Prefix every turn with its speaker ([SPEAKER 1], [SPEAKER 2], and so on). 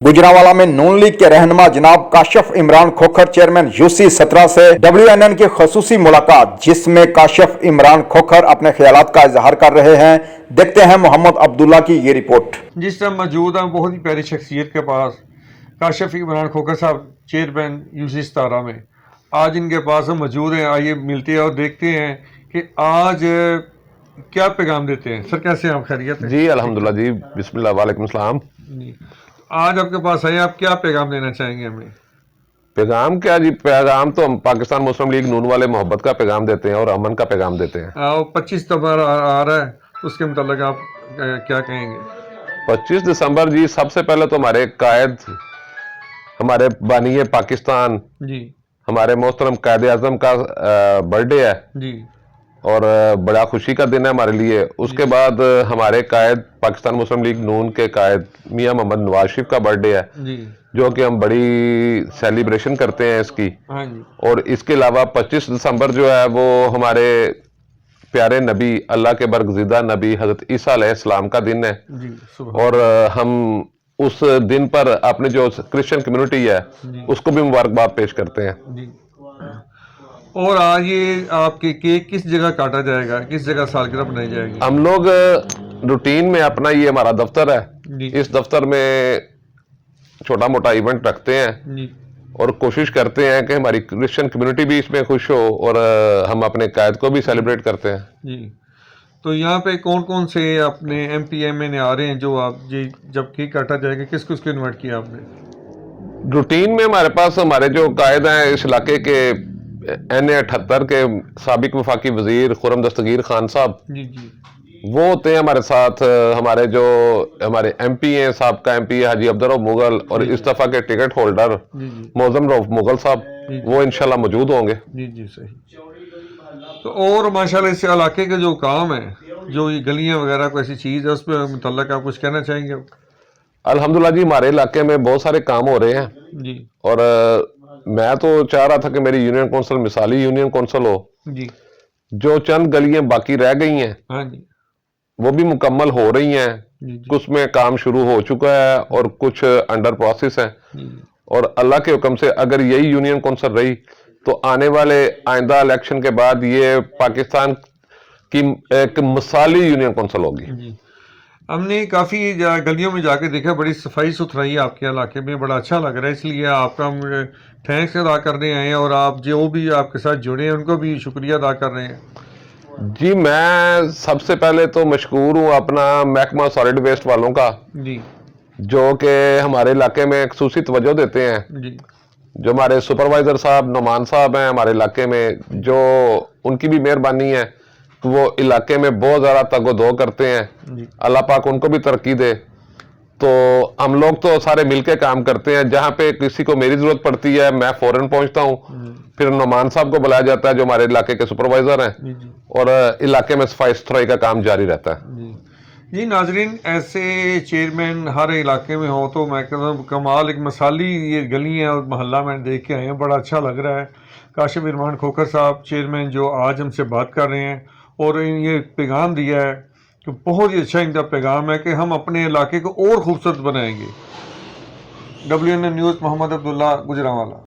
[SPEAKER 1] गुजरांवाला में नून लीग के रहनुमा जनाब काशिफ इमरान खोखर चेयरमैन यूसी 17 से WNN की खसूसी मुलाकात, जिसमें काशिफ इमरान खोखर अपने ख्यालात का इजहार कर रहे हैं। देखते हैं मोहम्मद अब्दुल्ला की ये रिपोर्ट।
[SPEAKER 2] जिस टाइम मौजूद हैं बहुत ही प्यारी शख्सियत के पास काशिफ इमरान खोखर साहब चेयरमैन यूसी 17 में आज इनके पास हम मौजूद हैं। आइए मिलते हैं और देखते हैं कि आज क्या पैगाम देते हैं। सर कैसे हैं आप? खैरियत है
[SPEAKER 3] जी अल्हम्दुलिल्लाह जी, बिस्मिल्लाह, वालेकुम सलाम।
[SPEAKER 2] जी। आज आपके पास आए, आप क्या पैगाम देना चाहेंगे हमें?
[SPEAKER 3] पैगाम क्या जी, पैगाम तो हम पाकिस्तान मुस्लिम लीग नून वाले मोहब्बत का पैगाम देते हैं और अमन का पैगाम देते हैं।
[SPEAKER 2] 25 दिसंबर आ रहा है, उसके मुताल्लिक आप क्या कहेंगे?
[SPEAKER 3] 25 दिसंबर जी, सबसे पहले तो हमारे कायद, हमारे बानी पाकिस्तान,
[SPEAKER 2] जी
[SPEAKER 3] हमारे मोहतरम कायद आजम का बर्थडे है
[SPEAKER 2] जी
[SPEAKER 3] और बड़ा खुशी का दिन है हमारे लिए। उसके बाद हमारे कायद पाकिस्तान मुस्लिम लीग नून के कायद मियां मोहम्मद नवाज शरीफ का बर्थडे है,
[SPEAKER 2] जी।
[SPEAKER 3] जो कि हम बड़ी सेलिब्रेशन करते हैं इसकी।
[SPEAKER 2] हाँ जी।
[SPEAKER 3] और इसके अलावा 25 दिसंबर जो है वो हमारे प्यारे नबी, अल्लाह के बरगज़ीदा नबी हजरत ईसा अलैहिस्सलाम का दिन है।
[SPEAKER 2] जी सुबह।
[SPEAKER 3] और हम उस दिन पर अपने जो क्रिश्चियन कम्युनिटी है उसको भी मुबारकबाद पेश करते हैं।
[SPEAKER 2] जी। और आज ये आपके केक किस जगह काटा जाएगा, किस जगह सालगिरह बनाई जाएगी?
[SPEAKER 3] हम लोग रूटीन में अपना, ये हमारा दफ्तर है,
[SPEAKER 2] जी
[SPEAKER 3] इस दफ्तर में छोटा मोटा इवेंट रखते हैं
[SPEAKER 2] जी
[SPEAKER 3] और कोशिश करते हैं कि हमारी क्रिश्चियन कम्युनिटी भी इसमें खुश हो और हम अपने कायद को भी सेलिब्रेट करते हैं।
[SPEAKER 2] जी। तो यहाँ पे कौन कौन से अपने MPMA आ रहे हैं जो आप जी जब केक काटा जाएगा, किस किसको इन्वाइट किया आपने?
[SPEAKER 3] रूटीन में हमारे पास हमारे जो कायद हैं इस इलाके के NA 78 के साबिक वफाकी वजीर खुर्रम दस्तगीर खान साहब,
[SPEAKER 2] जी जी
[SPEAKER 3] वो होते हैं हमारे साथ। हमारे जो हमारे MP हैं, साहब MP हाजी अब्दुल रऊफ मुगल, और इस दफा के टिकट होल्डर
[SPEAKER 2] जी जी
[SPEAKER 3] मौजम रऊफ मुगल साहब, वो इंशाल्लाह मौजूद होंगे।
[SPEAKER 2] जी जी सही। तो और माशाल्लाह इस इलाके के जो काम है, जो ये गलियां वगैरह कोई ऐसी चीज़ है, उस पर मुतल्लक आप कुछ कहना चाहेंगे?
[SPEAKER 3] अल्हम्दुलिल्लाह जी, हमारे इलाके में बहुत सारे काम हो रहे हैं
[SPEAKER 2] जी
[SPEAKER 3] और मैं तो चाह रहा था कि मेरी यूनियन कौंसिल मिसाली यूनियन कौंसिल हो।
[SPEAKER 2] जी।
[SPEAKER 3] जो चंद गलियां बाकी रह गई हैं
[SPEAKER 2] हाँ जी
[SPEAKER 3] वो भी मुकम्मल हो रही हैं,
[SPEAKER 2] जी जी
[SPEAKER 3] कुछ में काम शुरू हो चुका है और कुछ अंडर प्रोसेस है।
[SPEAKER 2] जी
[SPEAKER 3] और अल्लाह के हुक्म से अगर यही यूनियन कौंसिल रही तो आने वाले आइंदा इलेक्शन के बाद ये पाकिस्तान की एक मिसाली यूनियन कौंसिल होगी।
[SPEAKER 2] जी। हमने काफ़ी गलियों में जाके देखा, बड़ी सफाई सुथराई आपके इलाके में, बड़ा अच्छा लग रहा है। इसलिए आपका हम थैंक्स अदा करने आए हैं और आप जो भी आपके साथ जुड़े हैं उनको भी शुक्रिया अदा कर रहे हैं।
[SPEAKER 3] जी, मैं सबसे पहले तो मशकूर हूँ अपना महकमा सॉलिड वेस्ट वालों का,
[SPEAKER 2] जी
[SPEAKER 3] जो कि हमारे इलाके में खसूसी तवज्जो देते हैं।
[SPEAKER 2] जी
[SPEAKER 3] जो हमारे सुपरवाइजर साहब नुमान साहब हैं हमारे इलाके में, जो उनकी भी मेहरबानी है, वो इलाके में बहुत ज़्यादा तगोदो करते हैं।
[SPEAKER 2] जी
[SPEAKER 3] अल्लाह पाक उनको भी तरक्की दे। तो हम लोग तो सारे मिलके काम करते हैं, जहाँ पे किसी को मेरी ज़रूरत पड़ती है मैं फ़ौरन पहुँचता हूँ, फिर नुमान साहब को बुलाया जाता है जो हमारे इलाके के सुपरवाइज़र हैं,
[SPEAKER 2] जी जी
[SPEAKER 3] और इलाके में सफाई सुथराई का काम जारी रहता है।
[SPEAKER 2] जी। जी नाजरीन, ऐसे चेयरमैन हर इलाके में हो तो मैं कहता हूँ कमाल, एक मिसाली ये गलियाँ और मोहल्ला मैंने देख के आए हैं, बड़ा अच्छा लग रहा है। काशिफ इमरान खोखर साहब चेयरमैन जो आज हमसे बात कर रहे हैं और ये पैगाम दिया है कि बहुत ही अच्छा इनका पैगाम है कि हम अपने इलाके को और खूबसूरत बनाएंगे। WNN news, Mohammad Abdullah, Gujranwala.